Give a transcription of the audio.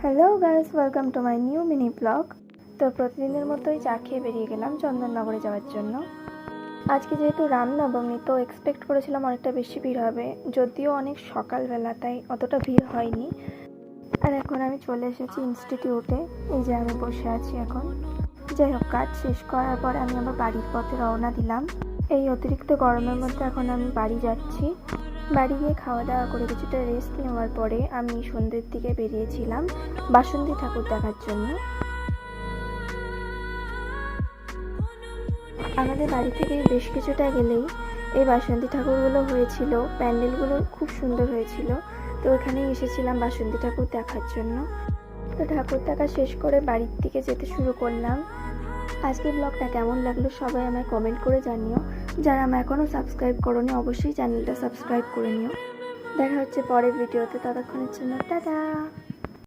Hello guys, welcome to my new mini blog. তো প্রতিদিনের মতোই চা খেয়ে বেরিয়ে গেলাম চন্দননগরে যাওয়ার জন্য। আজকে যেহেতু রামনবমী, তো এক্সপেক্ট করেছিলাম অনেকটা বেশি ভিড় হবে, যদিও অনেক সকালবেলা, তাই অতটা ভিড় হয়নি। আর এখন আমি চলে এসেছি ইনস্টিটিউটে। এই যে আমি বসে আছি এখন। যাই হোক, কাজ শেষ করার পরে আমি আবার বাড়ির পথে রওনা দিলাম। এই অতিরিক্ত গরমের মধ্যে এখন আমি বাড়ি যাচ্ছি। বাড়ি গিয়ে খাওয়া দাওয়া করে কিছুটা রেস্ট নেওয়ার পরে আমি সন্ধ্যের দিকে বেরিয়েছিলাম বাসন্তী ঠাকুর দেখার জন্য। আমাদের বাড়ি থেকে বেশ কিছুটা গেলেই এই বাসন্তী ঠাকুরগুলো হয়েছিল। প্যান্ডেলগুলো খুব সুন্দর হয়েছিল, তো এখানেই এসেছিলাম বাসন্তী ঠাকুর দেখার জন্য। তো ঠাকুর দেখা শেষ করে বাড়ির দিকে যেতে শুরু করলাম। আজকের ব্লগটা কেমন লাগলো সবাই আমায় কমেন্ট করে জানিও। যারা আমার এখনও সাবস্ক্রাইব করোনি, অবশ্যই চ্যানেলটা সাবস্ক্রাইব করে নিও। দেখা হচ্ছে পরের ভিডিওতে, ততক্ষণের জন্য টাটা।